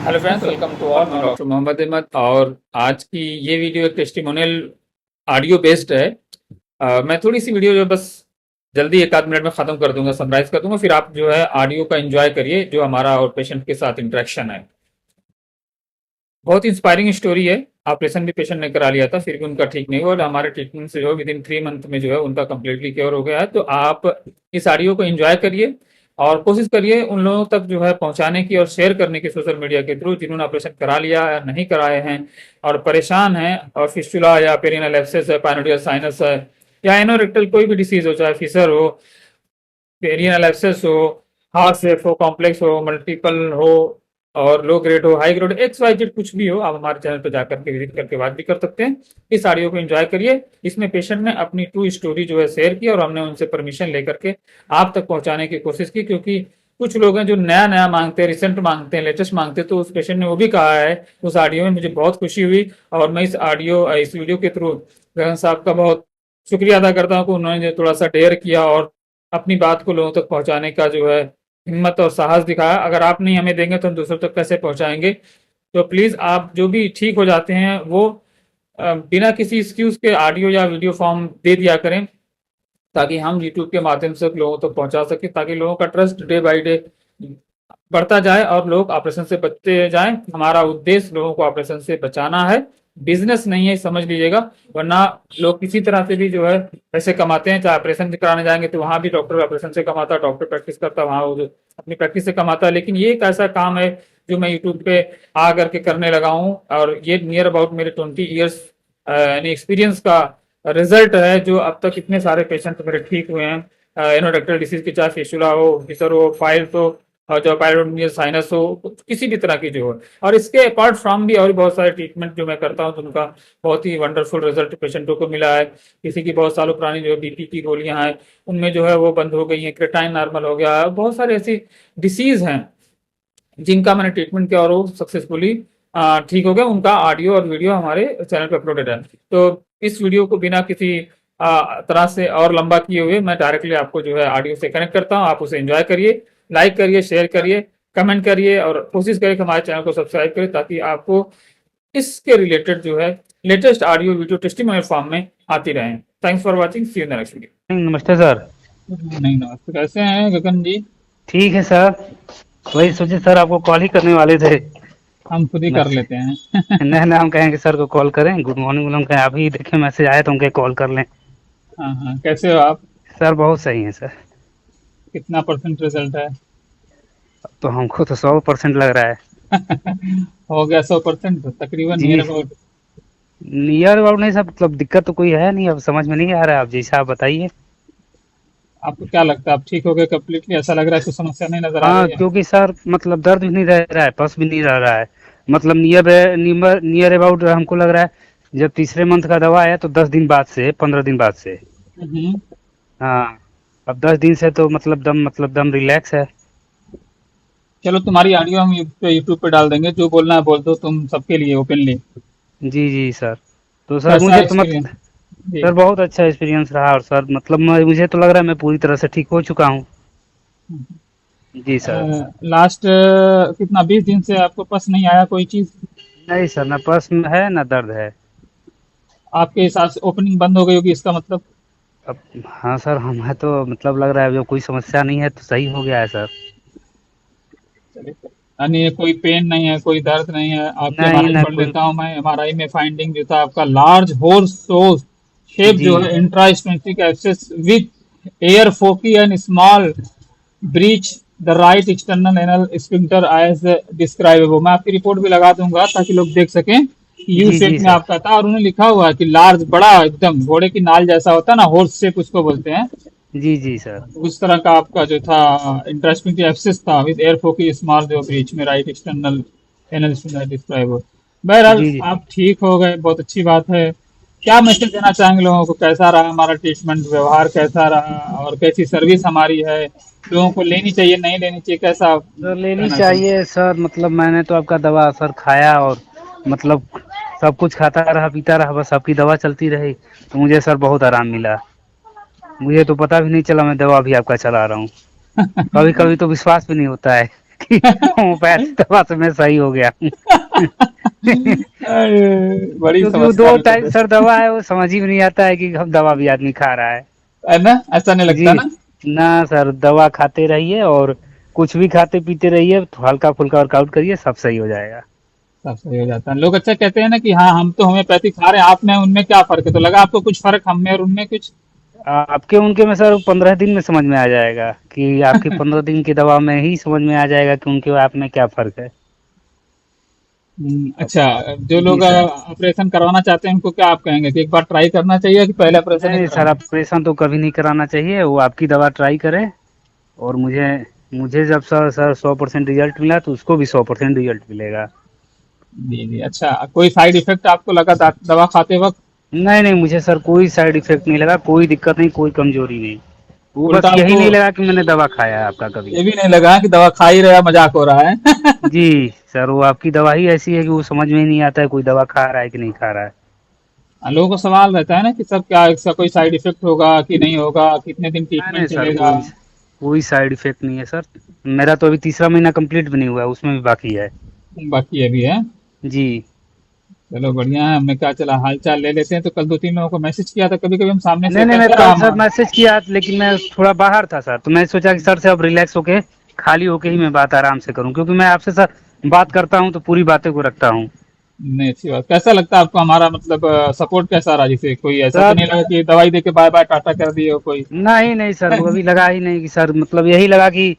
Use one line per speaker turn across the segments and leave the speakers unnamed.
Hello friends, welcome to all. मैं doctor Mohammad Ahmed और आज की ये वीडियो एक टेस्टिमोनियल ऑडियो बेस्ड है। मैं थोड़ी सी वीडियो जो बस जल्दी एक आध मिनट में ख़त्म कर दूंगा, समराइज कर दूंगा, फिर आप जो है ऑडियो का एंजॉय करिए जो हमारा और पेशेंट के साथ इंटरेक्शन है। बहुत इंस्पायरिंग स्टोरी है। ऑपरेशन भी पेशेंट ने करा लिया था, फिर भी उनका ठीक नहीं हुआ और हमारे ट्रीटमेंट से जो है विदिन 3 मंथ में जो है उनका कम्प्लीटली क्योर हो गया है। तो आप इस ऑडियो को एंजॉय करिए और कोशिश करिए उन लोगों तक जो है पहुंचाने की और शेयर करने की सोशल मीडिया के थ्रू, जिन्होंने ऑपरेशन करा लिया या नहीं कराए हैं और परेशान हैं, और फिस्टुला या पेरिनल एब्सेस है, पाइनोडियल साइनस है, या एनोरेक्टल कोई भी डिसीज हो, चाहे फिशर हो, पेरिनल एब्सेस हो, हार्ट शेप हो, कॉम्प्लेक्स हो, मल्टीपल हो, और लो ग्रेड हो, high grade, X Y Z कुछ भी हो, आप हमारे चैनल पर जाकर के विजिट करके बात भी कर सकते हैं। इस ऑडियो को एंजॉय करिए। इसमें पेशेंट ने अपनी ट्रू स्टोरी जो है शेयर की और हमने उनसे परमिशन लेकर के आप तक पहुंचाने की कोशिश की, क्योंकि कुछ लोग हैं जो नया नया मांगते हैं, रिसेंट मांगते हैं, लेटेस्ट मांगते हैं। तो उस पेशेंट ने वो भी कहा है उस ऑडियो में, मुझे बहुत खुशी हुई और मैं इस वीडियो के थ्रू गगन साहब का बहुत शुक्रिया अदा करता हूँ कि उन्होंने थोड़ा सा डेयर किया और अपनी बात को लोगों तक पहुंचाने का जो है हिम्मत और साहस दिखाया। अगर आप नहीं हमें देंगे तो हम दूसरों तक कैसे पहुंचाएंगे। तो प्लीज आप जो भी ठीक हो जाते हैं वो बिना किसी एक्सक्यूज के ऑडियो या वीडियो फॉर्म दे दिया करें, ताकि हम यूट्यूब के माध्यम से लोगों तक पहुंचा सके, ताकि लोगों का ट्रस्ट डे बाय डे बढ़ता जाए और लोग ऑपरेशन से बचते जाएं। हमारा उद्देश्य लोगों को ऑपरेशन से बचाना है, बिजनेस नहीं है, समझ लीजिएगा। वरना लोग किसी तरह से भी जो है पैसे कमाते हैं। चाहे ऑपरेशन कराने जाएंगे तो वहां भी डॉक्टर ऑपरेशन से कमाता है, डॉक्टर प्रैक्टिस करता है वहां वो अपनी प्रैक्टिस से कमाता है। लेकिन ये एक ऐसा काम है जो मैं यूट्यूब पे आ करके करने लगा हूँ और ये नियर अबाउट मेरे 20 ईयर्स यानी एक्सपीरियंस का रिजल्ट है, जो अब तक इतने सारे पेशेंट मेरे ठीक हुए हैं। एनोडक्टल डिसीज की, चाहे फिस्टुला हो, फिशर हो, फाइल्स हो, और जो पायरोनियल साइनस हो, किसी भी तरह की जो हो। और इसके अपार्ट फ्रॉम भी और बहुत सारे ट्रीटमेंट जो मैं करता हूँ तो उनका बहुत ही वंडरफुल रिजल्ट पेशेंटों को मिला है। किसी की बहुत सालों पुरानी जो बीपी की गोलियां हैं उनमें जो है वो बंद हो गई हैं, क्रेटाइन नॉर्मल हो गया है। बहुत सारी ऐसी डिसीज हैं जिनका मैंने ट्रीटमेंट किया और वो सक्सेसफुली ठीक हो गया। उनका ऑडियो और वीडियो हमारे चैनल पर अपलोडेड है। तो इस वीडियो को बिना किसी तरह से और लंबा किए हुए मैं डायरेक्टली आपको जो है ऑडियो से कनेक्ट करता हूँ। आप उसे एंजॉय करिए, लाइक करिए, शेयर करिए, कमेंट करिए और कोशिश करिए कि हमारे चैनल को सब्सक्राइब करें, ताकि आपको इसके रिलेटेड जो है latest audio video testimonial form में आती रहें। Thanks for watching, see you in the next video.
नमस्ते सर।
नहीं, नमस्ते, कैसे हैं गगन जी?
ठीक है सर। वही सोचे सर आपको कॉल ही करने वाले थे।
हम खुद ही
मैं
कर लेते हैं।
नहीं नहीं, हम कहें कि सर को कॉल करें, गुड मॉर्निंग बोले, हम कहें आप ही देखें मैसेज आया तो हम कहें कॉल कर लें।
हाँ हाँ, कैसे हो आप?
सर बहुत सही है सर।
कितना परसेंट रिजल्ट है?
अब तो हमको तो 100% लग रहा है।
हो गया 100% तकरीबन, नियर
जी।
अबाउट।
नियर अबाउट नहीं सर, मतलब दिक्कत तो कोई है नहीं, अब समझ में नहीं आ रहा है, आप जैसा आप बताइए।
आपको क्या लगता है आप ठीक हो गए कम्प्लीटली? ऐसा लग रहा है, कोई समस्या नहीं नजर आ
हाँ,
रही है?
क्योंकि सर मतलब दर्द भी नहीं रह रहा है, पस भी नहीं रह रहा है। मतलब नियर नियर अबाउट हमको लग रहा है। जब तीसरे मंथ का दवा आया तो 10 दिन बाद से, 15 दिन बाद से।
हम्म।
हाँ। अब 10 दिन से तो मतलब दम रिलैक्स है।
चलो, तुम्हारी ऑडियो हम यूट्यूब पे डाल देंगे, जो बोलना है बोल दो तुम, सबके लिए ओपनली।
जी जी सर। तो सर
कैसा
मुझे तो मत
एक्सपीरियंस? जी।
सर बहुत अच्छा एक्सपीरियंस रहा, और सर मतलब मुझे तो लग रहा है मैं पूरी तरह से ठीक हो चुका हूँ। जी सर।
लास्ट कितना 20 दिन से आपको पस नहीं आया कोई चीज?
नहीं सर, ना पर्स में है ना दर्द है।
आपके हिसाब से ओपनिंग बंद हो गई होगी, इसका मतलब?
अब हाँ सर, हमें तो मतलब लग रहा है जो कोई समस्या नहीं है तो सही हो गया है सर।
चलिए, यानी कोई पेन नहीं है, कोई दर्द नहीं है। आपकी
नहीं
एमआरआई
ना
पढ़
कोई।
लेता हूँ मैं। एमआरआई में फाइंडिंग जो था आपका, लार्ज होर्स सोस शेप
जी
जो है intra sphincteric abscess with air foci and small breach the right external anal sphincter as describable. मैं आपकी रिपोर्ट भी लगा दूंगा ताकि लोग देख सकें। यू
जी
शेप
जी
में
सर।
आपका था और उन्होंने लिखा हुआ है कि लार्ज, बड़ा, एकदम घोड़े की नाल जैसा होता है ना, हॉर्स शेप उसको बोलते हैं।
जी जी सर।
उस तरह का आपका जो था इंट्रास्पिंग एब्सिस था विद एयर फोकी स्मॉल जो ब्रीच में राइट एक्सटर्नल एनल डिस्क्राइब। बहरहाल
जी जी।
आप ठीक हो गए, बहुत अच्छी बात है। क्या मैसेज देना चाहेंगे लोगों को? कैसा रहा हमारा ट्रीटमेंट, व्यवहार कैसा रहा और कैसी सर्विस हमारी है? लोगों को लेनी चाहिए, नहीं लेनी चाहिए, कैसा
सर लेनी
कहना चाहिए?
चाहिए सर, मतलब मैंने तो आपका दवा सर खाया, और मतलब सब कुछ खाता रहा पीता रहा, बस आपकी दवा चलती रही तो मुझे सर बहुत आराम मिला। मुझे तो पता भी नहीं चला मैं दवा भी आपका चला रहा हूँ। कभी कभी तो विश्वास भी नहीं होता है। कि होम्योपैथी दवा से मैं सही हो गया हूँ।
अरे, बड़ी
क्योंकि वो
समस्या
दो
में तो
टाइप सर दवा है, वो समझ ही में नहीं आता है कि हम दवा भी आदमी खा रहा
है ना, ऐसा नहीं
जी।
लगता ना।
ना सर, दवा खाते रहिए और कुछ भी खाते पीते रहिए, तो हल्का फुल्का वर्कआउट करिए, सब सही हो जाएगा।
सब सही हो जाता है। लोग अच्छा कहते हैं ना कि हाँ हम तो होम्योपैथी खा रहे हैं, आपने उनमें क्या फर्क है, तो लगा आपको कुछ फर्क हम में और उनमें कुछ।
आपके उनके में सर 15 दिन में समझ में आ जाएगा कि आपकी 15 दिन की दवा में ही समझ में आ जाएगा कि उनके आप में क्या फर्क है। अब
अच्छा, जो
जी
लोग
सर।
ऑपरेशन करवाना चाहते हैं उनको क्या आप कहेंगे कि एक बार ट्राई करना चाहिए कि पहले ऑपरेशन
नहीं
ही
नहीं सर,
करवाना।
ऑपरेशन तो कभी नहीं कराना चाहिए, वो आपकी दवा ट्राई करे। और मुझे मुझे जब सर 100% रिजल्ट मिला तो उसको भी 100% रिजल्ट मिलेगा।
जी जी, अच्छा कोई साइड इफेक्ट आपको लगा दवा खाते वक्त।
नहीं नहीं, मुझे सर कोई साइड इफेक्ट नहीं लगा, कोई दिक्कत नहीं, कोई कमजोरी नहीं। वो
उल्टा
बस यही
आपको
नहीं लगा कि मैंने दवा खाया है आपका कभी।
ये भी नहीं लगा कि दवा खा ही रहा मजाक हो रहा है।
जी सर, वो आपकी दवा ही ऐसी है कि वो समझ में ही नहीं आता है कोई दवा खा रहा है कि नहीं खा रहा है।
लोगों को सवाल रहता है ना कि सब क्या इसका कोई साइड इफेक्ट होगा कि नहीं होगा, कितने दिन
नहीं नहीं
ट्रीटमेंट
सर,
चलेगा।
कोई कोई साइड इफेक्ट नहीं है सर। मेरा तो अभी तीसरा महीना कंप्लीट भी नहीं हुआ है, उसमें भी बाकी है।
बाकी अभी है।
जी।
चलो बढ़िया है, हमने कहा चला हाल चाल ले लेते हैं, तो कल दो तीन लोगों को मैसेज किया था, कभी कभी हम सामने से
नहीं नहीं, मैं
कैसा
कल
रहा
सर मैसेज किया, लेकिन मैं थोड़ा बाहर था सर, तो मैं सोचा कि सर से अब रिलैक्स होके खाली होके ही मैं बात आराम से करूं, क्योंकि मैं आपसे सर बात करता हूं तो पूरी बातें को रखता हूं।
नहीं अच्छी बात। कैसा लगता है आपको हमारा मतलब सपोर्ट कैसा रहा, जैसे कोई ऐसा तो
सर
नहीं लगा कि दवाई दे के बाय बाय टाटा कर दिए हो कोई।
नहीं नहीं सर, वो अभी लगा ही नहीं कि सर, मतलब यही लगा कि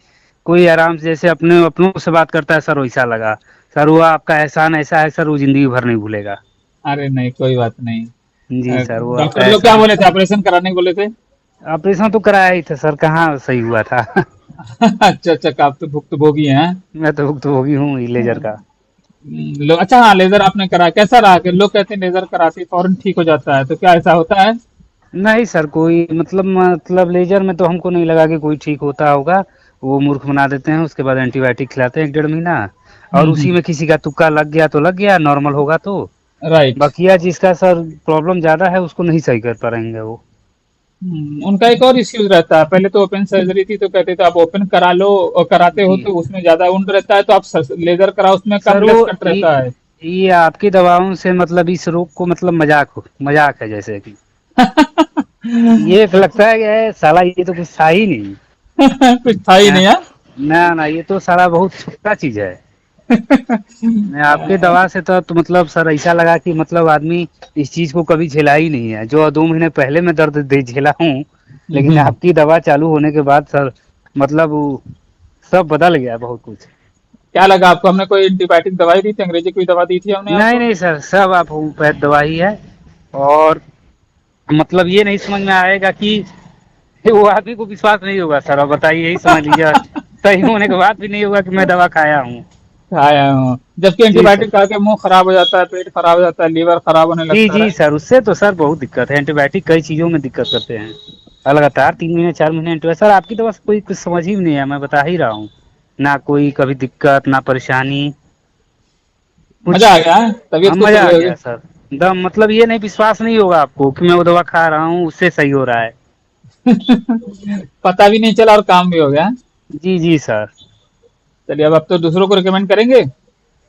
कोई आराम से जैसे अपने अपनों से बात करता है सर, वैसा लगा। सर वो आपका एहसान ऐसा है सर, वो जिंदगी भर नहीं भूलेगा।
अरे नहीं कोई बात नहीं।
जी सर, वो आपका
डॉक्टर लोग क्या
एहसान।
बोले थे, ऑपरेशन कराने को बोले थे।
ऑपरेशन तो कराया ही था सर, कहाँ सही हुआ था।
अच्छा अच्छा, आप तो भुक्तभोगी हैं।
मैं तो भुक्तभोगी हूँ लेजर का।
लोग अच्छा, हाँ लेजर आपने कराया, कैसा रहा कि लोग कहते हैं लेजर कराते ही फौरन ठीक हो जाता है, तो क्या ऐसा होता है।
नहीं सर, कोई मतलब लेजर में तो हमको नहीं लगा कि कोई ठीक होता होगा। वो मूर्ख बना देते हैं, उसके बाद एंटीबायोटिक खिलाते हैं 1 डेढ़ महीना। और उसी में किसी का तुक्का लग गया तो लग गया, नॉर्मल होगा तो।
राइट।
बकिया जिसका सर प्रॉब्लम ज्यादा है उसको नहीं सही कर पाएंगे वो।
उनका एक और इश्यूज रहता है, पहले तो ओपन सर्जरी थी तो कहते थे आप ओपन करा लो, और कराते हो
जी
तो उसमें ज्यादा उंड रहता है, तो आप लेजर कराओ उसमें
सर,
कम
वो
लेस कट रहता है।
ये आपकी दवाओं से मतलब इस रोग को मतलब मजाक है जैसे कि ये तो लगता है कि साला ये तो कुछ था ही नहीं।
कुछ था ही
ना
नहीं है।
ना ना, ये तो साला बहुत छोटा चीज है। मैं आपके दवा से तो मतलब सर ऐसा लगा कि मतलब आदमी इस चीज को कभी झेला ही नहीं है, जो 2 महीने पहले मैं दर्द दे झेला हूँ। लेकिन
हम्म,
आपकी दवा चालू होने के बाद सर, मतलब वो सब बदल गया बहुत कुछ।
क्या लगा आपको, हमने कोई एंटीबायोटिक दवाई दी थी, अंग्रेजी कोई दवा दी थी हमने
नहीं
आपको।
नहीं सर, सब आप होम्योपैथ दवा ही है। और मतलब ये नहीं समझ में आएगा कि वो आदमी को विश्वास नहीं होगा सर, अब बताइए, यही समझ लीजिए सही होने के बाद भी नहीं होगा कि मैं दवा खाया हूँ।
आया हूँ, जबकि
जी सर।
एंटीबायोटिक खा के मुंह खराब हो जाता है, पेट खराब हो जाता है, लीवर खराब होने
जी
लगता
जी
है।
सर, उससे तो सर बहुत दिक्कत है, एंटीबायोटिक कई चीजों में दिक्कत करते हैं। और लगातार 3 महीने 4 महीने एंटीबायोटिक, सर आपकी दवा से कोई कुछ समझ ही नहीं है, मैं बता ही रहा हूँ। ना कोई कभी दिक्कत ना परेशानी कुछ।
मजा आ गया है? तबीयत
हम
खुश हो
मजा आ
गई होगी।
गया सर। दम मतलब ये नहीं, विश्वास नहीं होगा आपको कि मैं वो दवा खा रहा हूँ उससे सही हो रहा है।
पता भी नहीं चला और काम भी हो गया।
जी जी सर।
चलिए, अब आप तो दूसरों को रिकमेंड करेंगे।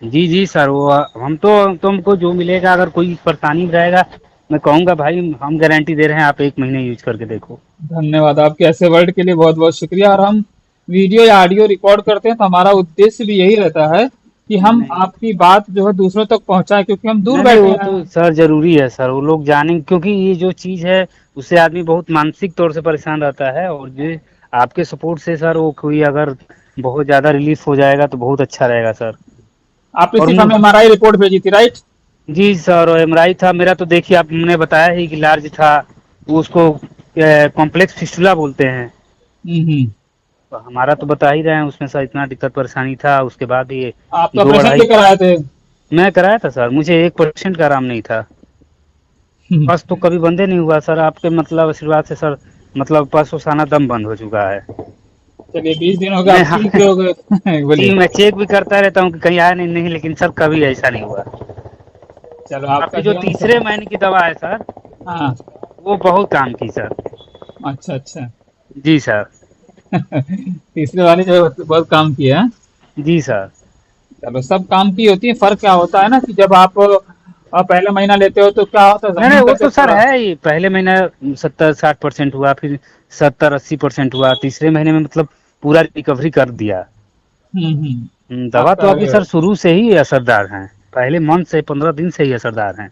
जी जी सर, वो हम तो तुमको जो मिलेगा, अगर कोई परेशानी में रहेगा, मैं कहूँगा भाई हम गारंटी दे रहे हैं, आप 1 महीने यूज करके देखो।
धन्यवाद, आपके ऐसे वर्ड के लिए बहुत बहुत शुक्रिया। और हम वीडियो या ऑडियो रिकॉर्ड करते हैं तो हमारा उद्देश्य भी यही रहता है कि हम
नहीं
आपकी बात जो है दूसरों तक पहुंचाएं, क्योंकि हम दूर
नहीं नहीं,
बैठे
वो
हैं।
तो सर जरूरी है सर, वो लोग जानेंगे, क्योंकि ये जो चीज है उससे आदमी बहुत मानसिक तौर से परेशान रहता है, और ये आपके सपोर्ट से सर वो कोई अगर बहुत ज्यादा रिलीफ हो जाएगा तो बहुत अच्छा रहेगा सर।
आपने
और
सिर्फ हमें एमआरआई रिपोर्ट भेजी थी, राइट।
जी सर, एमआरआई था मेरा, तो देखिए आपने बताया ही कि लार्ज था। वो उसको कॉम्प्लेक्स फिस्टुला बोलते हैं।
हम्म।
तो हमारा तो बता ही रहे हैं, उसमें सर इतना दिक्कत परेशानी था, उसके बाद ये
आप तो
दो
ऑपरेशन
अढ़ाई
भी कराए थे।
मैं कराया था सर, मुझे 1% का आराम नहीं था। बस तो कभी बंदे नहीं हुआ सर, आपके मतलब आशीर्वाद से सर, मतलब बस उसाना दम बंद हो चुका है।
चलिए 20 दिन हो गए,
मैं
आप ठीक भी हो गए।
जी,
बोलिए।
मैं चेक भी करता रहता हूँ कि कहीं आया नहीं नहीं, लेकिन सर कभी ऐसा नहीं हुआ।
चलो आपका
आपकी जो
जीवन
तीसरे महीने की दवा है सर,
हाँ।
वो बहुत काम की सर।
अच्छा अच्छा।
जी सर।
तीसरे वाले जो है बहुत काम किया है।
जी सर।
चलो सब काम की होती है, फर्क क्या होता है ना कि जब आप पहला महीना लेते हो तो क्या होता है
नहीं नहीं,
जमीन का
वो
जो
तो सर
थोड़ा।
है ही, पहले महीने 70-60% हुआ, फिर 70-80% हुआ, तीसरे महीने में मतलब पूरा रिकवरी कर दिया। दवा तो
आपका
आपकी सर शुरू से ही असरदार है, पहले मंथ से 15 दिन से ही असरदार है।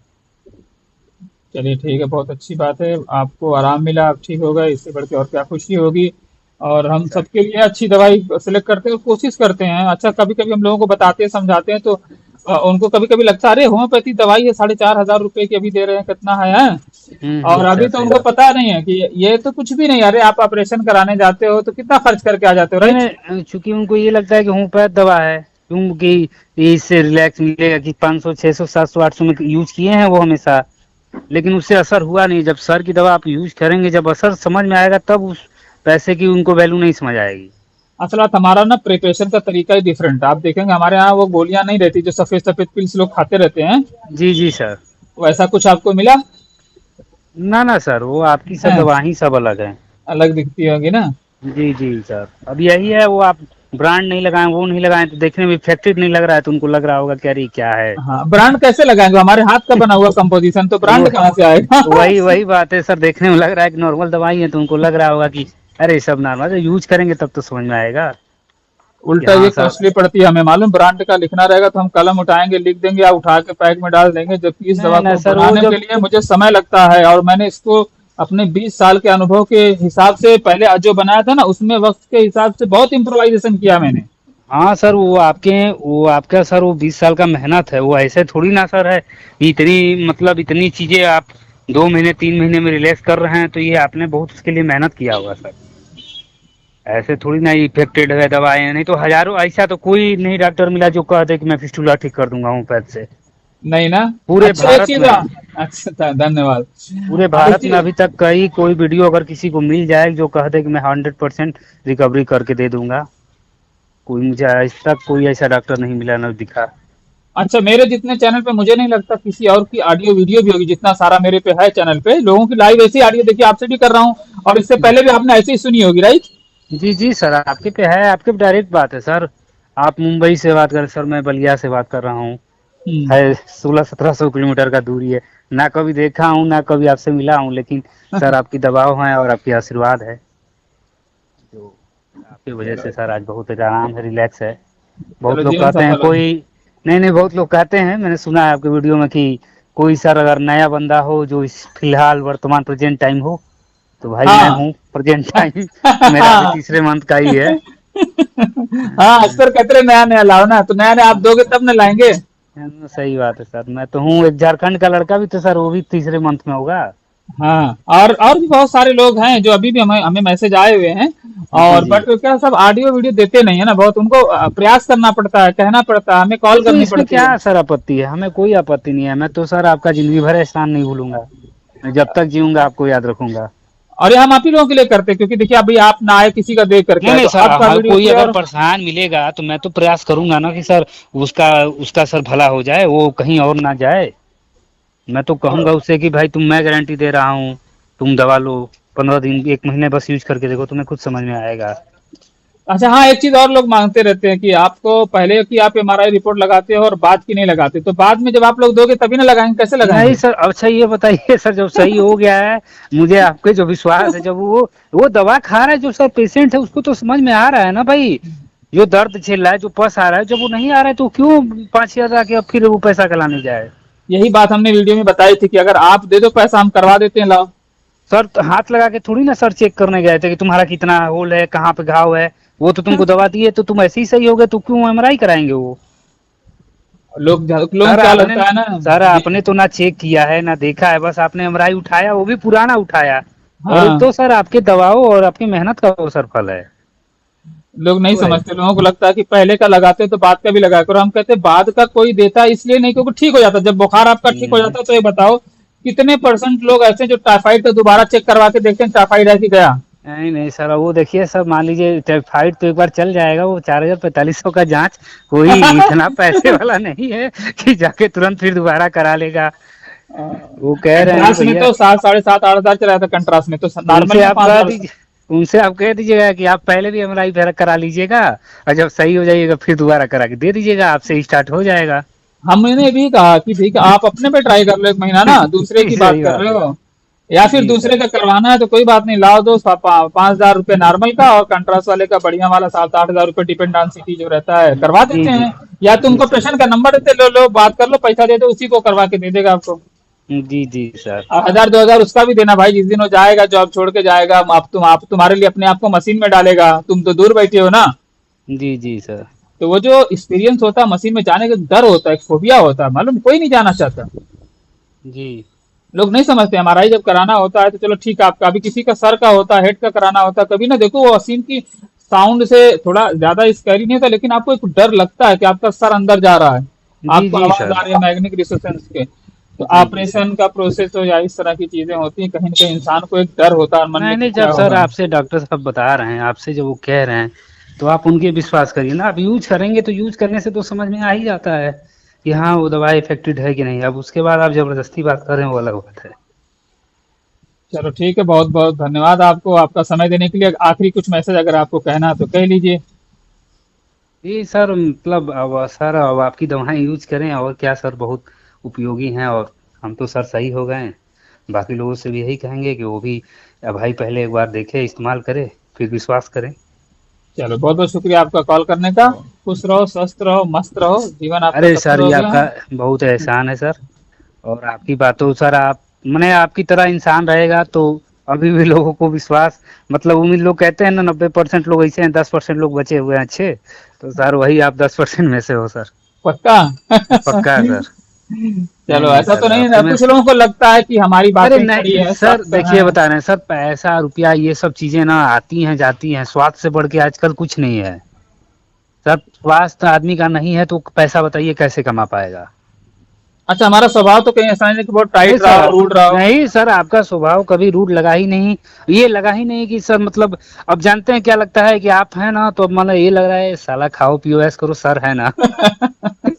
चलिए ठीक है, बहुत अच्छी बात है, आपको आराम मिला, आप ठीक हो गए, इससे बढ़ के और क्या खुशी होगी। और हम
सर
सबके लिए अच्छी दवाई सेलेक्ट करते हैं और कोशिश करते हैं। अच्छा, कभी कभी हम लोगों को बताते हैं, समझाते हैं, तो उनको कभी कभी लगता है अरे होम्योपैथी दवाई है, 4,500 रुपए की अभी दे रहे हैं, कितना है, हैं? और अभी
सर
तो
सही
उनको
बात।
पता नहीं है कि ये तो कुछ भी नहीं। अरे आप ऑपरेशन कराने जाते हो तो कितना खर्च करके आ जाते हो,
नहीं
राइट?
नहीं, चूंकि उनको ये लगता है कि होम्योपैथ दवा है, क्योंकि इससे रिलैक्स मिलेगा, कि 500 600 700 800 में यूज किए हैं वो हमेशा, लेकिन उससे असर हुआ नहीं। जब सर की दवा आप यूज करेंगे, जब असर समझ में आएगा, तब उस पैसे की उनको वैल्यू नहीं समझ आएगी।
असल बात हमारा ना प्रिपरेशन का तरीका ही डिफरेंट है। आप देखेंगे हमारे यहाँ वो गोलियां नहीं रहती जो सफेद सफेद पिल्स लोग खाते रहते हैं,
जी जी सर।
वैसा कुछ आपको मिला?
ना ना सर, वो आपकी सब
है,
दवा ही सब अलग है।
अलग दिखती होगी ना।
जी जी सर। अब यही है, वो आप ब्रांड नहीं लगाएं, वो नहीं लगाएं, तो देखने में इफेक्टिव नहीं लग रहा है, तो उनको लग रहा होगा कि अरे क्या है।
हाँ, ब्रांड कैसे लगाएंगे, हमारे हाथ का बना हुआ कंपोजिशन, तो
वो
ब्रांड कहाँ से आएगा?
वही वही बात है सर, देखने में लग रहा है कि नॉर्मल दवाई है, तो उनको लग रहा होगा कि अरे सब नॉर्मल है, यूज करेंगे तब तो समझ में आएगा कि
उल्टा
हाँ
ये
सर।
कॉस्टली पड़ती है हमें मालूम। ब्रांड का लिखना रहेगा तो हम कलम उठाएंगे, लिख देंगे, या उठा के पैक में डाल देंगे, जबकि इस
नहीं
दवा
नहीं
को
सर, वो
बनाने के
जब
लिए मुझे समय लगता है। और मैंने इसको अपने 20 साल के अनुभव के हिसाब से पहले जो बनाया था ना, उसमें वक्त के हिसाब से बहुत इम्प्रोवाइजेशन किया मैंने।
हाँ सर, वो आपका सर, वो 20 साल का मेहनत है, वो ऐसे थोड़ी ना सर है कि इतनी मतलब इतनी चीजें आप 2 महीने 3 महीने में रिलैक्स कर रहे हैं, तो ये आपने बहुत उसके लिए मेहनत किया होगा सर। ऐसे थोड़ी ना इफेक्टेड है दवाएं, नहीं तो हजारों, ऐसा तो कोई नहीं डॉक्टर मिला जो कह दे कि मैं फिस्टूला ठीक कर दूंगा होम्योपैथ से।
नहीं ना।
पूरे
अच्छा एक
भारत
चीज,
में,
अच्छा धन्यवाद।
पूरे
एक
भारत में
चीज,
अभी तक कई कोई वीडियो अगर किसी को मिल जाए जो कह दे कि मैं 100% रिकवरी करके दे दूंगा, कोई मुझे आज तक कोई ऐसा डॉक्टर नहीं मिला, न दिखा।
अच्छा मेरे जितने चैनल पे मुझे नहीं लगता किसी और की ऑडियो वीडियो भी होगी जितना सारा मेरे पे है चैनल पे। लोगों की लाइव ऐसी ऑडियो देखिए, आपसे भी कर रहा हूँ, और इससे पहले भी आपने ऐसे ही सुनी होगी, राइट?
जी जी सर, आपके पे है, आपके पे डायरेक्ट बात है सर। आप मुंबई से बात कर रहे हैं सर, मैं बलिया से बात कर रहा हूँ।
हम्म।
है 1600-1700 किलोमीटर का दूरी है। ना कभी देखा हूँ, ना कभी आपसे मिला हूँ, लेकिन सर आपकी दबाव है और आपकी आशीर्वाद है, जो आपकी वजह
चलो,
से सर आज बहुत आराम है, रिलैक्स है। बहुत
चलो
लोग
जीवन
कहते हैं
सफल हो।
कोई, नहीं नहीं, बहुत लोग कहते हैं, मैंने सुना है आपके वीडियो में कि कोई सर अगर नया बंदा हो जो इस फिलहाल वर्तमान प्रेजेंट टाइम हो, तो भाई मैं
हाँ।
हूँ प्रेजेंट टाइम। मेरा भी तीसरे मंथ का ही है।
हाँ, अक्सर कहते रहे नया नया लाओ ना, तो नया नया आप दोगे तब न लाएंगे।
सही बात है सर, मैं तो हूँ एक झारखंड का लड़का भी, तो सर वो भी तीसरे मंथ में होगा।
हाँ, और भी बहुत सारे लोग हैं जो अभी भी हमें हमें मैसेज आए हुए हैं।
जी
और
जी।
बट क्या सब ऑडियो वीडियो देते नहीं है ना, बहुत उनको प्रयास करना पड़ता है, कहना पड़ता है, हमें कॉल
तो
करनी
इसमें
पड़ती है।
क्या सर आपत्ति है, हमें कोई आपत्ति नहीं है, मैं तो सर आपका जिंदगी भर एहसान नहीं भूलूंगा, मैं जब तक जीऊंगा आपको याद रखूंगा।
और ये हम आप ही लोगों के लिए करते हैं, क्योंकि देखिए अभी आप ना आए, किसी का देख करके
नहीं
आए,
नहीं
तो
सर,
आपका
हर
वीडियो
कोई
किया।
अगर
और
परेशान मिलेगा तो मैं तो प्रयास करूंगा ना कि सर उसका उसका सर भला हो जाए, वो कहीं और ना जाए। मैं तो कहूंगा उससे कि भाई तुम, मैं गारंटी दे रहा हूँ, तुम दवा लो, 15 दिन 1 महीने बस यूज करके देखो, तुम्हें खुद समझ में आएगा।
अच्छा हाँ, एक चीज और लोग मांगते रहते हैं कि आपको पहले की आप एमआरआई रिपोर्ट लगाते हो और बाद की नहीं लगाते, तो बाद में जब आप लोग दोगे तभी ना लगाएंगे, कैसे
नहीं
लगाएंगे?
सर, अच्छा ये बताइए सर, जब सही हो गया है, मुझे आपके जो विश्वास है, जब वो दवा खा रहा है जो सर पेशेंट है, उसको तो समझ में आ रहा है ना भाई, जो दर्द झेल रहा है, जो पस आ रहा है, जब वो नहीं आ रहा है तो क्यों 5,000 आके अब फिर वो पैसा कलाने जाए।
यही बात हमने वीडियो में बताई थी कि अगर आप दे दो पैसा, हम करवा देते हैं, लाओ।
सर तो हाथ लगा के थोड़ी ना सर चेक करने गए थे कि तुम्हारा कितना होल है, कहाँ पे घाव है, वो तो तुमको दवा दिए तो तुम ऐसे ही सही हो गए, तो क्यों एमआरआई कराएंगे वो।
लोग
सर
क्या
आपने
लगता है ना।
सर
जी।
आपने तो ना चेक किया है ना देखा है, बस आपने एमआरआई उठाया, वो भी पुराना उठाया, और
हाँ,
तो सर आपके दवाओं और आपकी मेहनत का वो सर फल है।
लोग नहीं
तो है।
समझते, लोगों को लगता है कि पहले का लगाते तो बाद का भी लगा करो। हम कहते हैं बाद का कोई देता इसलिए नहीं क्योंकि ठीक हो जाता। जब बुखार आपका ठीक हो
हम्म,
जाता है तो ये बताओ कितने परसेंट लोग ऐसे जो टाइफाइड का दोबारा चेक करवा के देखते हैं टाइफाइड है कि गया।
नहीं नहीं सर, वो देखिए सर, मान लीजिए टाइफाइड तो एक बार चल जाएगा, वो 4,000 4500 का जांच, कोई इतना पैसे वाला नहीं है कि जाके तुरंत फिर दोबारा करा लेगा। वो कह रहे हैं
कंट्रास्ट में
भैया,
तो 7 साढ़े 7 8 हजार चला था, कंट्रास्ट में तो नॉर्मल
उनसे
में
आप
पाँच
कह
हजार
दीजिए, उनसे आप कह दीजिएगा कि आप पहले भी एमआरआई करा लीजिएगा, और जब सही हो जाइएगा फिर दोबारा करा के दे दीजिएगा, आपसे स्टार्ट हो जाएगा।
हमने भी कहा कि ठीक है आप अपने पे ट्राई कर लो 1 महीना ना, दूसरे
जी
की बात
सही
कर
बात
रहे
है।
हो, या फिर
जी
दूसरे
सर।
का करवाना है तो कोई बात नहीं, लाओ दो 5,000 रुपये नॉर्मल का, और कंट्रास्ट वाले का बढ़िया वाला 7-8 हज़ार रुपये डिपेंडेंसी जो रहता है करवा
जी
देते
जी।
हैं। या
जी
तुमको
सर।
पेशेंट का नंबर देते, लो लो बात कर लो, पैसा दे दो, उसी को करवा के दे देगा आपको।
जी जी सर।
और 1,000-2,000 उसका भी देना भाई, जिस दिन वो जाएगा जॉब छोड़ के जाएगा, आप तुम्हारे लिए अपने आप को मशीन में डालेगा, तुम तो दूर बैठे हो ना।
जी जी सर।
तो वो जो एक्सपीरियंस होता है मशीन में जाने का, डर होता है, एक फोबिया होता है, मालूम, कोई नहीं जाना चाहता।
जी
लोग नहीं समझते, एमआरआई जब कराना होता है तो चलो ठीक है, आपका अभी किसी का सर का होता है, हेड का कराना होता है, कभी ना देखो वो मशीन की साउंड से थोड़ा ज्यादा स्कैरी नहीं होता, लेकिन आपको एक डर लगता है कि आपका सर अंदर जा रहा है,
जी।
आपको
जी
आवाज
सर।
आ रही है मैग्नेटिक रेजिस्टेंस के। तो
जी जी सर।
ऑपरेशन का प्रोसेस हो या इस तरह की चीजें होती हैं, कहीं ना कहीं इंसान को एक डर होता है मन में
नहीं
कि
नहीं,
क्या
जब सर
होगा।
आपसे डॉक्टर साहब बता रहे हैं, आपसे जब वो कह रहे हैं, तो आप उनके विश्वास करिए ना। आप यूज करेंगे तो यूज करने से तो समझ में आ ही जाता है कि हाँ वो दवाई इफेक्टिव है कि नहीं। अब उसके बाद आप जबरदस्ती बात कर रहे हैं, वो अलग बात है।
चलो ठीक है, बहुत बहुत धन्यवाद आपको, आपका समय देने के लिए। आखिरी कुछ मैसेज अगर आपको कहना है तो कह लीजिए।
जी सर, मतलब अब सर अब आपकी दवाएं यूज करें, और क्या सर, बहुत उपयोगी हैं। और हम तो सर सही हो गए हैं। बाकी लोगों से भी यही कहेंगे कि वो भी भाई पहले एक बार देखे, इस्तेमाल करे, फिर विश्वास करें।
चलो बहुत बहुत शुक्रिया आपका कॉल करने का। खुश रहो, स्वस्थ रहो, मस्त रहो, जीवन आपका
अरे
सफल
सर,
हो
ये
गया।
आपका बहुत एहसान है सर। और आपकी बातों सर, आप मैंने आपकी तरह इंसान रहेगा तो अभी भी लोगों को विश्वास, मतलब उम्मीद, लोग कहते हैं ना 90% लोग ऐसे हैं, 10% लोग बचे हुए हैं अच्छे। तो सर वही आप 10% में से हो सर।
पक्का।
पक्का है सर। नहीं
चलो
नहीं
ऐसा तो
सर,
नहीं
आपसे
है,
मैं,
कुछ लोगों को लगता है कि हमारी
अरे
बातें खड़ी
नहीं
है,
सर,
सख्त
देखिए
हैं।
बता रहे हैं सर, पैसा रुपया ये सब चीजें ना आती हैं जाती हैं, स्वास्थ्य से बढ़ के आजकल कुछ नहीं है सर। स्वास्थ्य आदमी का नहीं है तो पैसा बताइए कैसे कमा पाएगा।
अच्छा, हमारा स्वभाव तो कहीं ऐसा नहीं है कि बहुत
नहीं
टाइट रहा
सर,
हो, रूड रहा हो।
नहीं सर, आपका स्वभाव कभी रूड लगा ही नहीं। ये लगा ही नहीं कि सर, मतलब अब जानते हैं क्या लगता है कि आप हैं ना, तो अब मतलब ये लग रहा है साला खाओ पियो ऐस करो, सर है ना।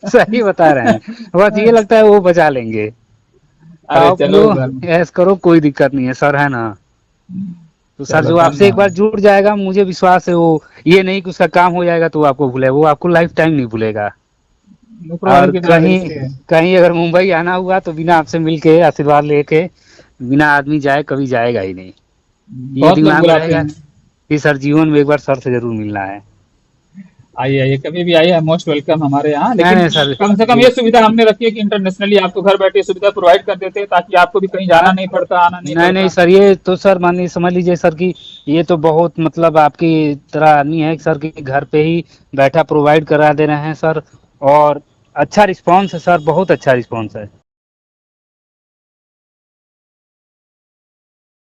सही बता रहे हैं, बस ये लगता है वो बचा लेंगे।
अरे
खाओ
चलो
पियो
सर।
ऐस करो, कोई दिक्कत नहीं है, सर है ना। तो सर
चलो
जो आपसे एक बार
धन्यवाद।
जुड़ जाएगा, मुझे विश्वास है, वो ये नहीं कि उसका काम हो जाएगा तो वो आपको भूलेगा, वो आपको लाइफ टाइम नहीं भूलेगा।
ऊपर वाले
और
की दया
कहीं
देखते हैं।
कहीं अगर मुंबई आना हुआ तो बिना आपसे मिलके आशीर्वाद लेके बिना आदमी जाए कभी जाएगा ही नहीं। ये
बहुत लोग
दिमाग में
बुलाते
रहेगा
हैं।
कि सर जीवन में एक बार सर से जरूर मिलना है।
आइए आइए, कभी भी आइए, मोस्ट वेलकम हमारे यहाँ।
नहीं
लेकिन
नहीं सर।
कम से कम
जी।
ये सुविधा हमने रखी है कि इंटरनेशनली आपको घर बैठे सुविधा प्रोवाइड कर देते हैं, ताकि आपको भी कहीं
हाँ,
जाना नहीं पड़ता, आना नहीं
नहीं नहीं
पड़ता।
सर, ये तो सर मानिए समझ लीजिए सर कि ये तो बहुत, मतलब आपकी तरह आदमी है सर कि घर पे ही बैठा प्रोवाइड करा दे रहे हैं सर। और अच्छा रिस्पांस है सर, बहुत अच्छा रिस्पांस है।